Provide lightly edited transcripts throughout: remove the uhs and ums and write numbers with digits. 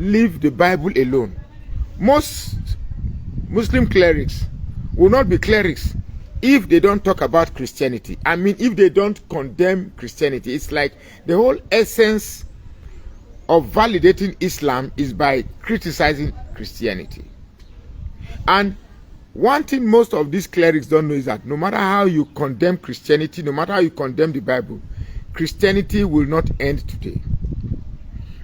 leave the Bible alone. Most Muslim clerics will not be clerics if they don't talk about Christianity. I mean, if they don't condemn Christianity. It's like the whole essence of validating Islam is by criticizing Christianity. And one thing most of these clerics don't know is that no matter how you condemn Christianity, no matter how you condemn the Bible, Christianity will not end today.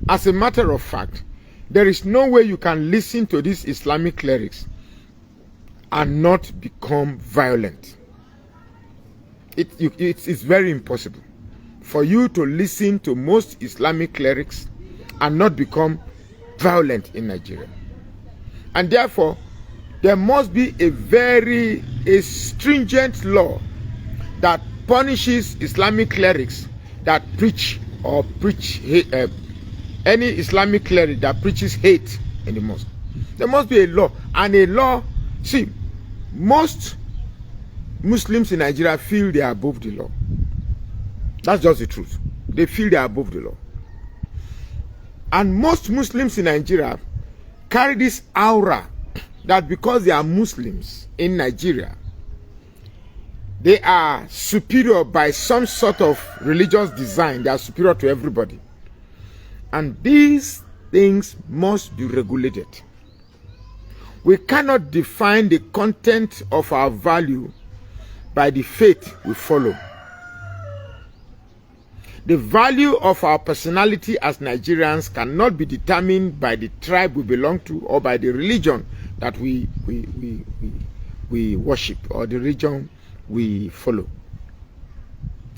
As a matter of fact, there is no way you can listen to these Islamic clerics and not become violent. It's very impossible for you to listen to most Islamic clerics and not become violent in Nigeria. And therefore, there must be a stringent law that punishes Islamic clerics that preach any Islamic cleric that preaches hate in the mosque. There must be a law, and a law. See, most Muslims in Nigeria feel they are above the law. That's just the truth. They feel they are above the law. And most Muslims in Nigeria carry this aura that because they are Muslims in Nigeria, they are superior by some sort of religious design. They are superior to everybody. And these things must be regulated. We cannot define the content of our value by the faith we follow. The value of our personality as Nigerians cannot be determined by the tribe we belong to or by the religion that we worship or the religion we follow.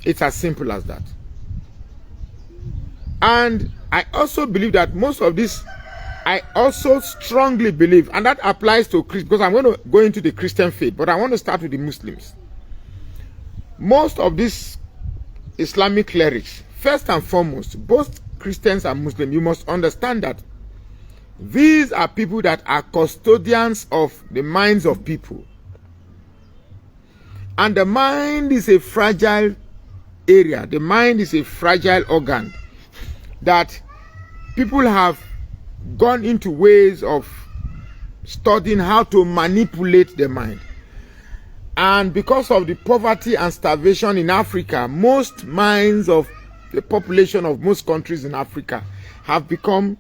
It's as simple as that. And I also believe that most of this, I also strongly believe, and that applies to Christians, because I'm going to go into the Christian faith, but I want to start with the Muslims. Most of these Islamic clerics, first and foremost, both Christians and Muslims, you must understand that these are people that are custodians of the minds of people. And the mind is a fragile area. The mind is a fragile organ that people have gone into ways of studying how to manipulate the mind. And because of the poverty and starvation in Africa, most minds of the population of most countries in Africa have become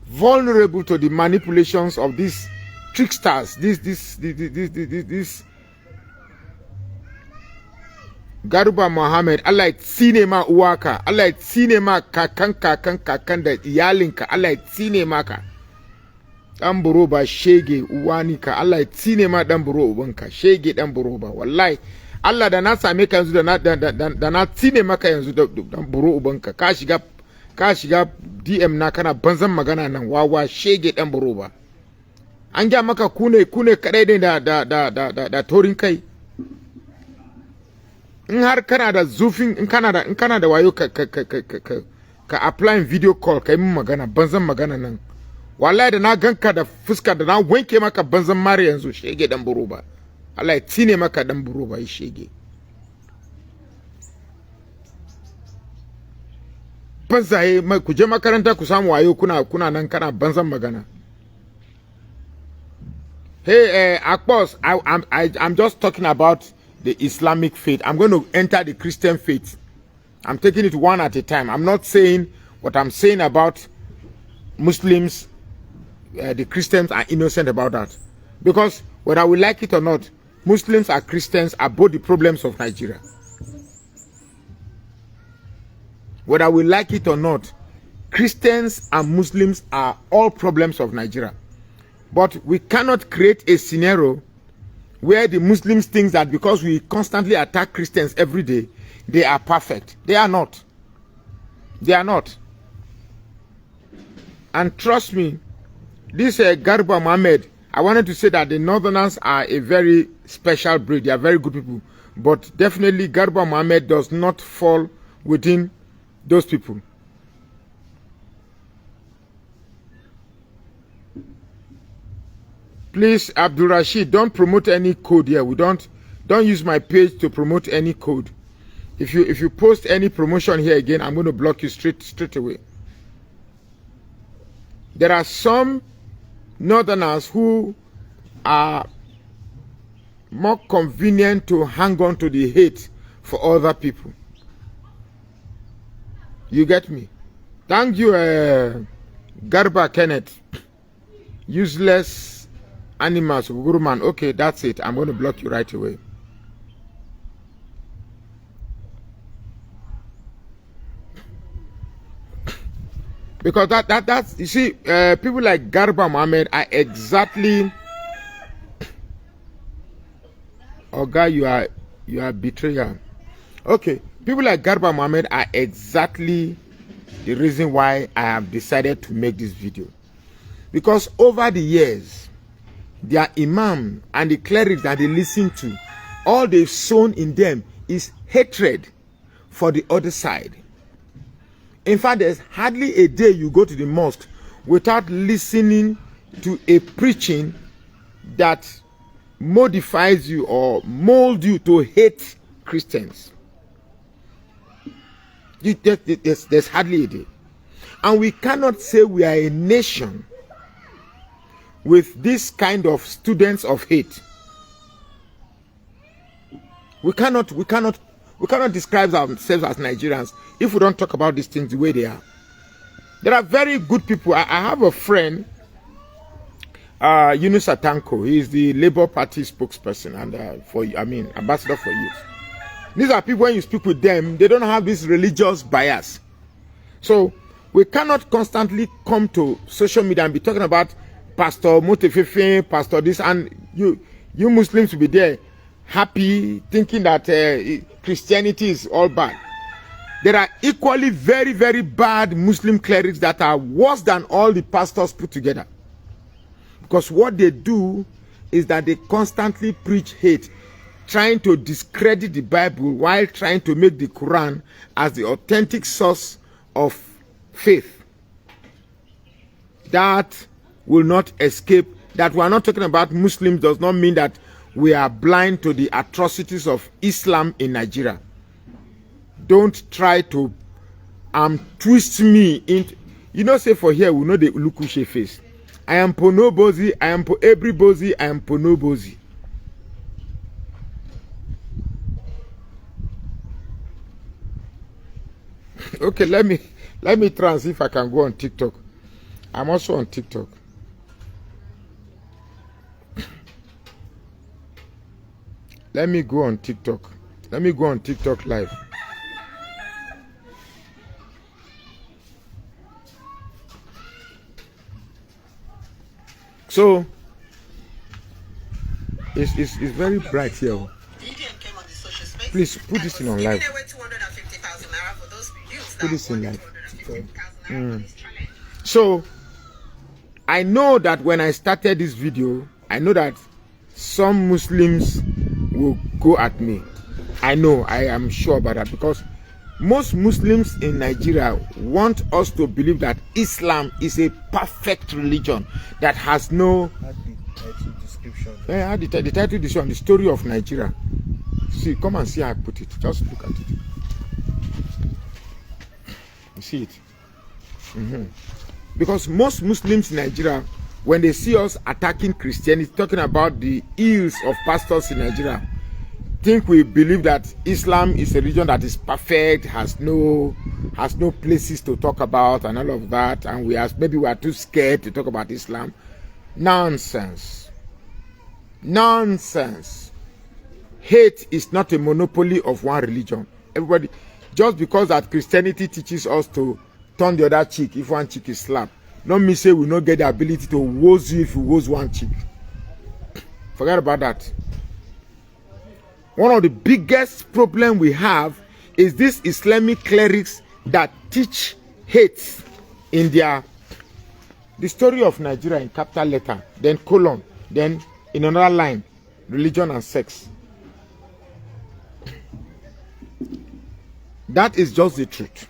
vulnerable to the manipulations of these tricksters, this Garuba Mohammed, Allah cinema uwaka, Allah cinema kakan da iyalinka, Allah cinema ka. Dan buroba shege uwanika, Allah cinema dan buro ubanka, shege dan buroba. Wallahi, Allah da na same ka yanzu da na cinema ka yanzu dan buro ubanka. Ka shiga DM na kana banzan magana nan wawa shege dan buroba. An ga maka kune kadai da torin kai. In har kana da zufin in kana da wayo ka applying video call kai mun magana banzan magana nan wallahi da na ganka da fuska da na wanke maka banzan mare yanzu shege dan buroba Allah ya tine maka dan buroba shege banzaye ku je makaranta ku samu wayo kuna nan kana banzan magana. Hey, Akpos, I'm just talking about the Islamic faith. I'm going to enter the Christian faith. I'm taking it one at a time. I'm not saying what I'm saying about Muslims. The Christians are innocent about that. Because whether we like it or not, Muslims and Christians are both the problems of Nigeria. Whether we like it or not, Christians and Muslims are all problems of Nigeria. But we cannot create a scenario where the Muslims think that because we constantly attack Christians every day, they are perfect. They are not. They are not. And trust me, this Garba Mohammed, I wanted to say that the Northerners are a very special breed. They are very good people. But definitely Garba Mohammed does not fall within those people. Please, Abdul Rashid, don't promote any code here. We don't use my page to promote any code. If you post any promotion here again, I'm going to block you straight away. There are some northerners who are more convenient to hang on to the hate for other people. You get me? Thank you, Garba Kenneth. Useless animals, Guruman. Okay, that's it. I'm going to block you right away. Because that's, you see, people like Garba Mohammed are exactly, oh God, you are a betrayer. Okay, people like Garba Mohammed are exactly the reason why I have decided to make this video. Because over the years, their imam and the clerics that they listen to, all they've sown in them is hatred for the other side. In fact, there's hardly a day you go to the mosque without listening to a preaching that modifies you or molds you to hate Christians. There's hardly a day. And we cannot say we are a nation with this kind of students of hate. We cannot describe ourselves as Nigerians if we don't talk about these things the way they are. There are very good people. I have a friend, Yunus Atanko. He is the Labour Party spokesperson and ambassador for youth. These are people, when you speak with them, they don't have this religious bias. So we cannot constantly come to social media and be talking about Pastor Motefefe, Pastor this, and you Muslims will be there happy thinking that Christianity is all bad. There are equally very, very bad Muslim clerics that are worse than all the pastors put together. Because what they do is that they constantly preach hate, trying to discredit the Bible while trying to make the Quran as the authentic source of faith. That will not escape. That we are not talking about Muslims does not mean that we are blind to the atrocities of Islam in Nigeria. Don't try to twist me into, you know, say for here we know the Ulukushe face. I am for nobody, I am for everybody, I am for nobody. Okay, let me try and see if I can go on TikTok. I'm also on TikTok. Let me go on TikTok. Let me go on TikTok live. So it's very bright here. Please put this in on live. Put this in live. So I know that when I started this video, I know that some Muslims will go at me. I know, I am sure about that, because most Muslims in Nigeria want us to believe that Islam is a perfect religion that has no the title description, the story of Nigeria. See, come and see how I put it. Just look at it. You see it? Because most Muslims in Nigeria, when they see us attacking Christianity, talking about the ills of pastors in Nigeria, think we believe that Islam is a religion that is perfect, has no places to talk about and all of that, and we are too scared to talk about Islam. Nonsense. Nonsense. Hate is not a monopoly of one religion. Everybody, just because that Christianity teaches us to turn the other cheek if one cheek is slapped, don't mean say we not get the ability to woze you if you woze one cheek. Forget about that. One of the biggest problem we have is these Islamic clerics that teach hate in the story of Nigeria in capital letter, then colon, then in another line, religion and sex. That is just the truth.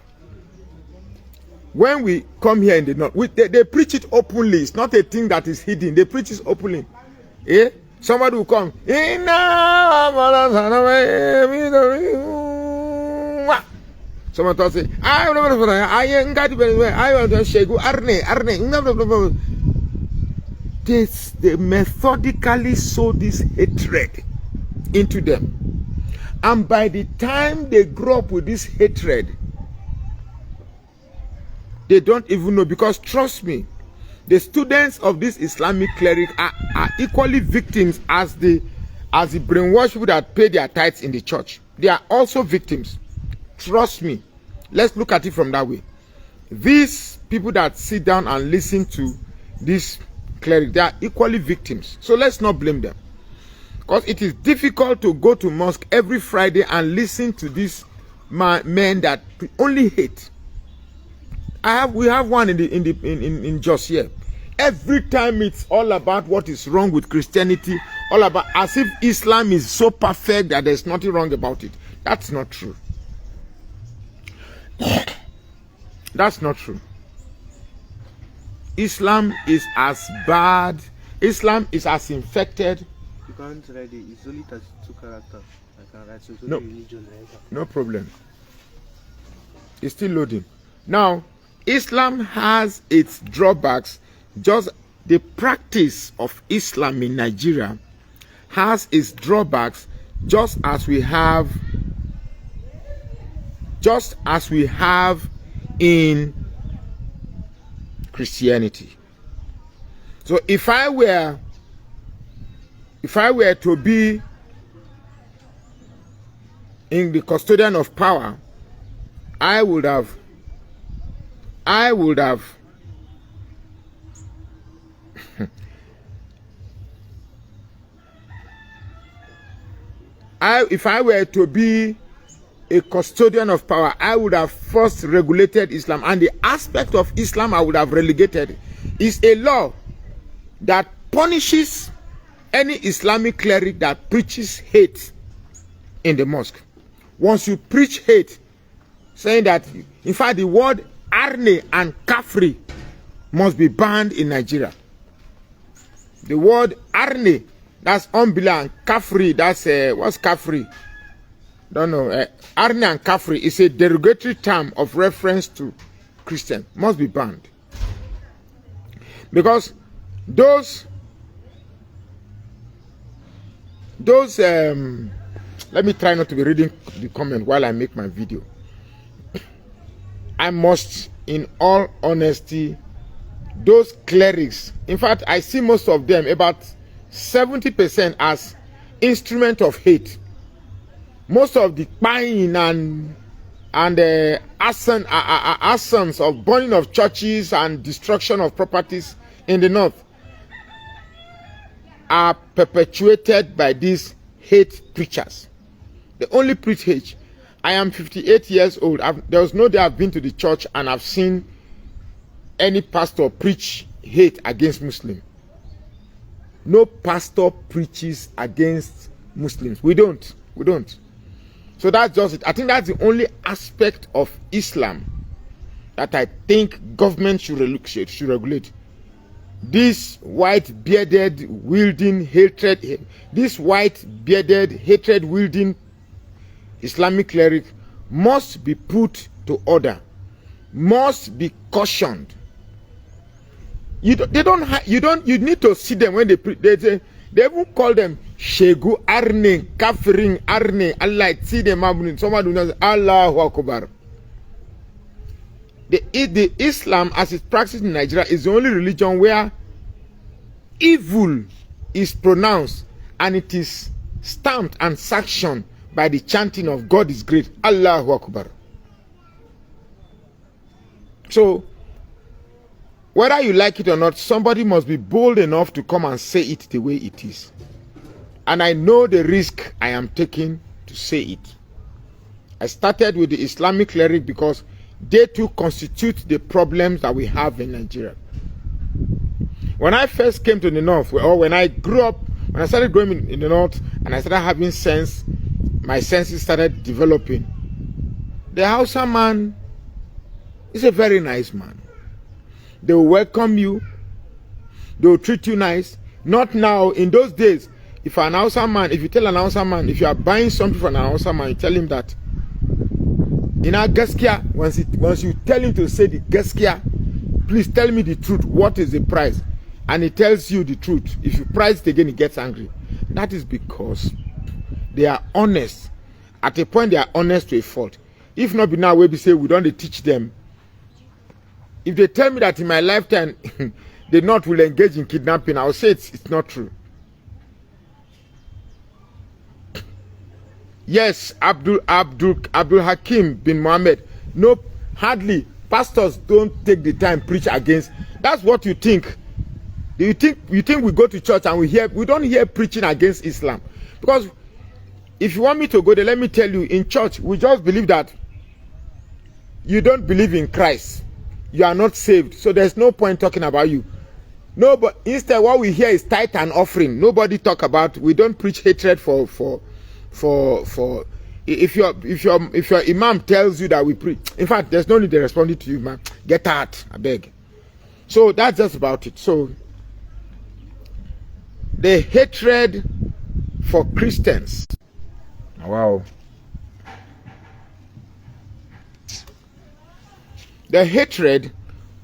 When we come here in the north, they preach it openly. It's not a thing that is hidden. They preach it openly. Eh? Somebody will come. Someone thought say, I they methodically sow this hatred into them. And by the time they grow up with this hatred, they don't even know, because trust me, the students of this Islamic cleric are equally victims as the brainwashed people that pay their tithes in the church. They are also victims. Trust me. Let's look at it from that way. These people that sit down and listen to this cleric, they are equally victims. So let's not blame them. Because it is difficult to go to mosque every Friday and listen to these men that only hate. We have one in Jos here. Every time it's all about what is wrong with Christianity, all about as if Islam is so perfect that there's nothing wrong about it. That's not true. That's not true. Islam is as bad. Islam is as infected. You can't write it. It's only 32 characters. I can write, so it's only No. religion. Right? No problem. It's still loading. Now, Islam has its drawbacks. Just the practice of Islam in Nigeria has its drawbacks, just as we have in Christianity. So if I were to be in the custodian of power, I would have if I were to be a custodian of power, I would have first regulated Islam, and the aspect of Islam I would have relegated is a law that punishes any Islamic cleric that preaches hate in the mosque. Once you preach hate, saying that, in fact, the word arne and kafri must be banned in Nigeria. The word arne, that's unbelief, and kafri, that's what's kafri? Don't know. Arne and kafri is a derogatory term of reference to Christian. Must be banned. Because those let me try not to be reading the comment while I make my video. I must, in all honesty, those clerics, in fact, I see most of them, about 70%, as instrument of hate. Most of the buying and assaults of burning of churches and destruction of properties in the north are perpetuated by these hate preachers. They only preach hate. I am 58 years old. There was no day I've been to the church and I've seen any pastor preach hate against Muslims. No pastor preaches against Muslims. We don't. So that's just it. I think that's the only aspect of Islam that I think government should regulate. This white bearded wielding hatred, this white bearded hatred wielding Islamic cleric must be put to order, must be cautioned. You need to see them when they say, they even call them Shegu Arne, Kafirin Arne, Allah, see them happening. Someone do not say Allahu Akbar. The Islam as it's practiced in Nigeria is the only religion where evil is pronounced and it is stamped and sanctioned by the chanting of God is great, Allahu Akbar. So, whether you like it or not, somebody must be bold enough to come and say it the way it is. And I know the risk I am taking to say it. I started with the Islamic cleric because they too constitute the problems that we have in Nigeria. When I first came to the north, or when I grew up, when I started growing in the north and I started having sense, my senses started developing. The Hausa man is a very nice man. They will welcome you. They will treat you nice. Not now. In those days, if you tell an Hausa man, if you are buying something from an Hausa man, you tell him that In our gaskia, once you tell him to say the gaskia, please tell me the truth. What is the price? And he tells you the truth. If you price it again, he gets angry. That is because they are honest. At a point, they are honest to a fault. If not, be now we say we don't teach them. If they tell me that in my lifetime they not will engage in kidnapping, I'll say it's not true. Yes, Abdul Hakim bin Mohammed. No, hardly. Pastors don't take the time preach against. That's what you think. Do you think we go to church and we don't hear preaching against Islam? Because if you want me to go there, let me tell you, in church we just believe that you don't believe in Christ, you are not saved, so there's no point talking about you. No, but instead what we hear is tithe and offering. Nobody talk about. We don't preach hatred for if your imam tells you that we preach. In fact, there's no need to respond to you, man. Get out, I beg. So that's just about it. So the hatred for Christians. Wow. The hatred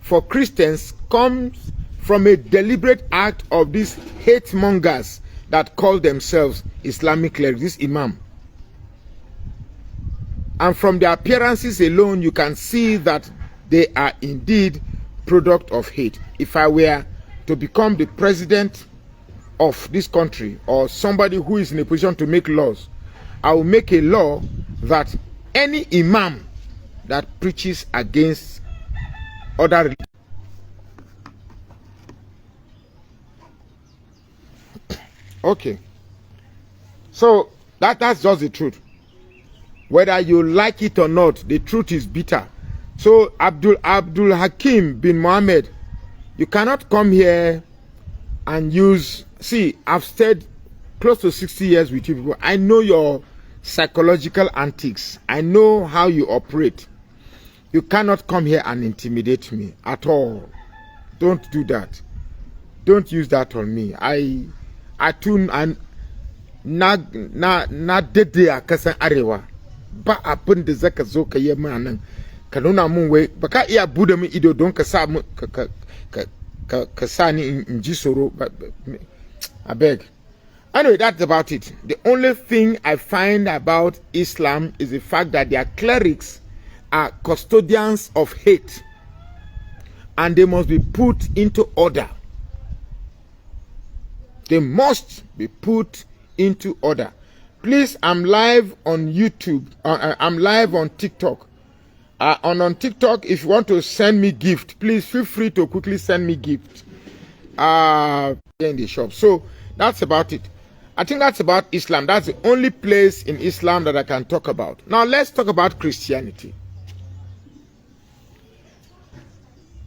for Christians comes from a deliberate act of these hate mongers that call themselves Islamic clerics, this imam. And from their appearances alone, you can see that they are indeed product of hate. If I were to become the president of this country, or somebody who is in a position to make laws, I will make a law that any imam that preaches against other religions. Okay, so that's just the truth. Whether you like it or not, the truth is bitter. So Abdul Hakim bin Mohammed, you cannot come here and use. See, I've stayed close to 60 years with you people. I know your psychological antics. I know how you operate. You cannot come here and intimidate me at all. Don't do that. Don't use that on me. I tune and na dede akasan arewa ba abin da zaka zo ka yi nan ka nuna mun wai baka iya bude min ido don ka sa ka sa ni in ji soro. I beg. Anyway, that's about it. The only thing I find about Islam is the fact that their clerics are custodians of hate, and they must be put into order. They must be put into order. Please, I'm live on YouTube. I'm live on TikTok. On TikTok, if you want to send me gift, please feel free to quickly send me gift. In the shop. So that's about it. I think that's about Islam. That's the only place in Islam that I can talk about. Now let's talk about Christianity.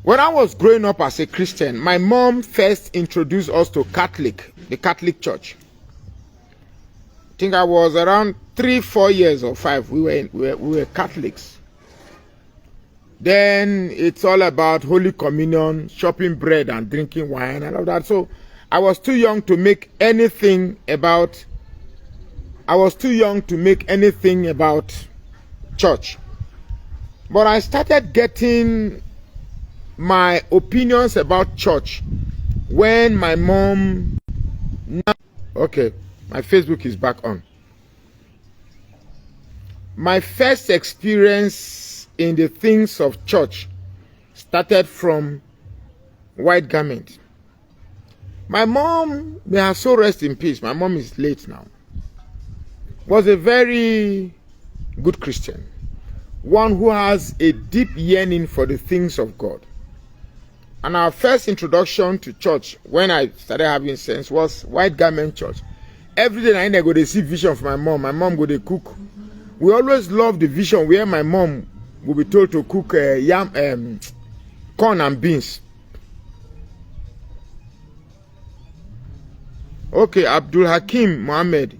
When I was growing up as a Christian, my mom first introduced us to the Catholic Church. I think I was around 3, 4 years or 5. We were Catholics. Then it's all about Holy Communion, chopping bread and drinking wine and all that. So I was too young to make anything about. Church. But I started getting my opinions about church when my mom. Okay, my Facebook is back on. My first experience in the things of church started from white garment. My mom, may her soul rest in peace, my mom is late now, was a very good Christian, one who has a deep yearning for the things of God. And our first introduction to church, when I started having sense, was white garment church. Every day I go to see vision of my mom. My mom go to cook. We always love the vision where my mom will be told to cook corn and beans. Okay, Abdul Hakim Mohammed,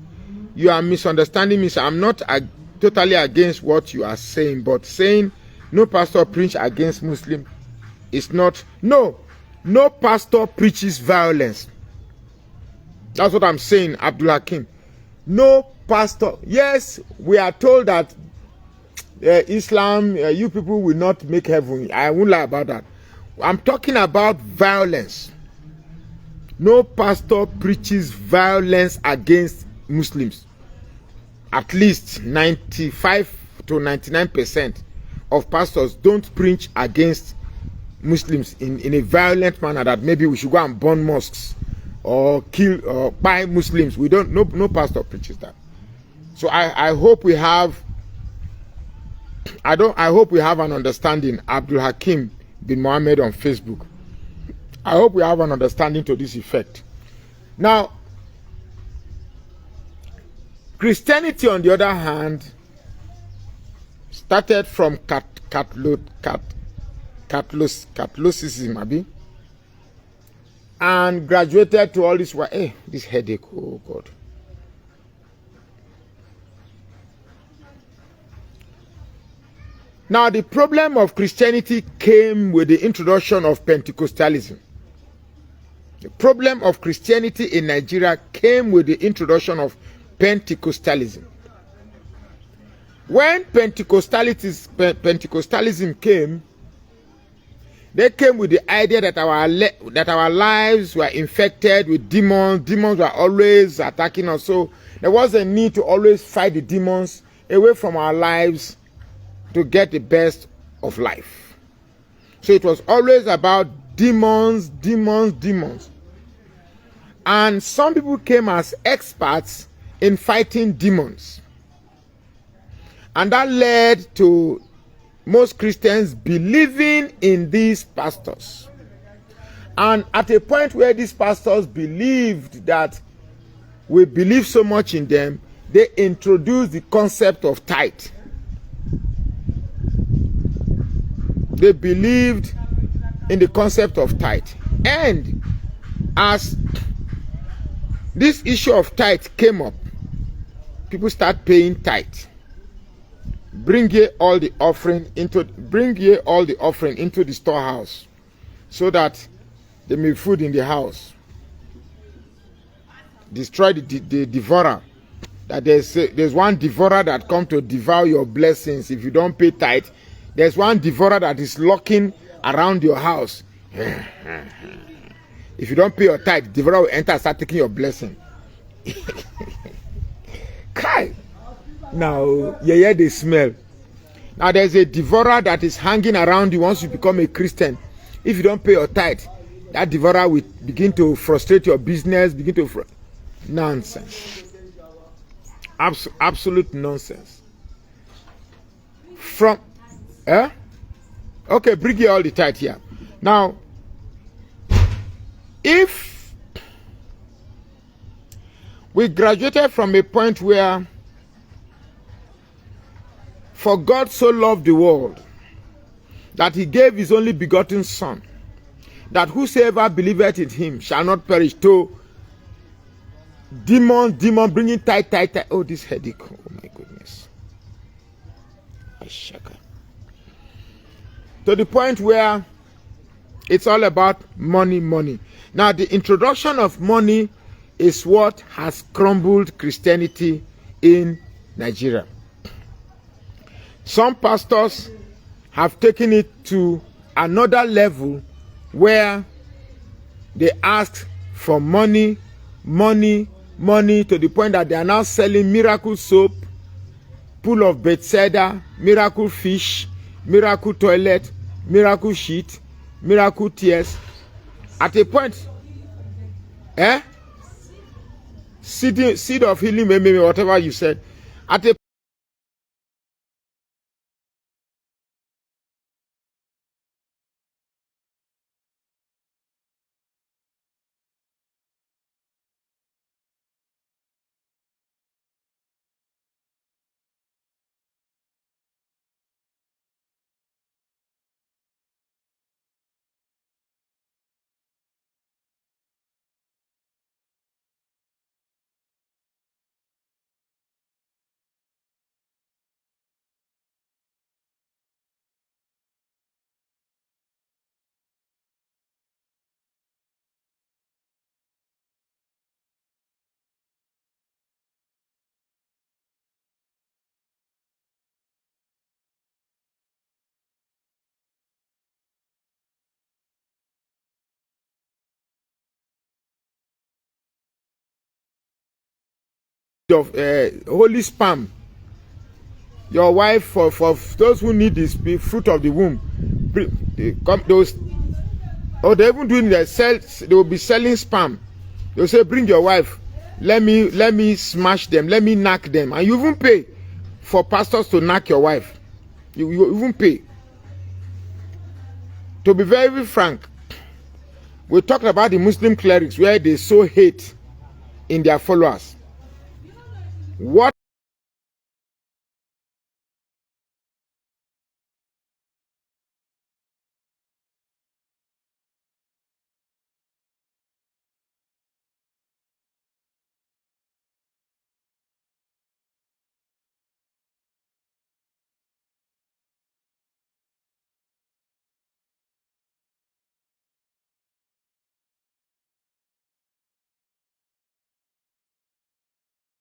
you are misunderstanding me. So I'm not totally against what you are saying, but saying no pastor preach against Muslim is not. No pastor preaches violence. That's what I'm saying, Abdul Hakim. No pastor. Yes, we are told that Islam, you people will not make heaven. I won't lie about that. I'm talking about violence. No pastor preaches violence against Muslims. At least 95 to 99% of pastors don't preach against Muslims in a violent manner that maybe we should go and burn mosques or kill or buy Muslims. We don't. No pastor preaches that. So I hope we have. I hope we have an understanding. Abdul Hakim bin Mohammed on Facebook. I hope we have an understanding to this effect. Now, Christianity, on the other hand, started from Catholicism, Abi, and graduated to all this. Hey, this headache, oh God. Now, the problem of Christianity came with the introduction of Pentecostalism. The problem of Christianity in Nigeria came with the introduction of Pentecostalism. When Pentecostalism came, they came with the idea that our lives were infected with demons. Demons were always attacking us. So there was a need to always fight the demons away from our lives to get the best of life. So it was always about demons. And some people came as experts in fighting demons. And that led to most Christians believing in these pastors. And at a point where these pastors believed that we believe so much in them, they introduced the concept of tithe. They believed in the concept of tithe. And as this issue of tithe came up, people start paying tithe. Bring ye all the offering into the storehouse, so that there may be food in the house. Destroy the devourer. That there's one devourer that come to devour your blessings if you don't pay tithe. There's one devourer that is lurking around your house. If you don't pay your tithe, the devourer will enter and start taking your blessing. Kai. Now, they smell. Now, there's a devourer that is hanging around you once you become a Christian. If you don't pay your tithe, that devourer will begin to frustrate your business, nonsense. Absolute nonsense. Okay, bring you all the tithe here. Now, if we graduated from a point where for God so loved the world that he gave his only begotten Son, that whosoever believeth in him shall not perish. To demon bringing tithe. Oh, this headache. Oh my goodness. To the point where it's all about money. Now, the introduction of money is what has crumbled Christianity in Nigeria. Some pastors have taken it to another level where they ask for money to the point that they are now selling miracle soap, pool of Bethesda, miracle fish, miracle toilet, miracle sheet, miracle tears. At a point, seed of healing, maybe whatever you said. At a of holy sperm. Your wife, for those who need this fruit of the womb, those, or they even doing the sell. They will be selling sperm. They'll say, bring your wife. Let me smash them. Let me knock them. And you even pay for pastors to knock your wife. You even pay. To be very frank, we talked about the Muslim clerics where they sow hate in their followers. What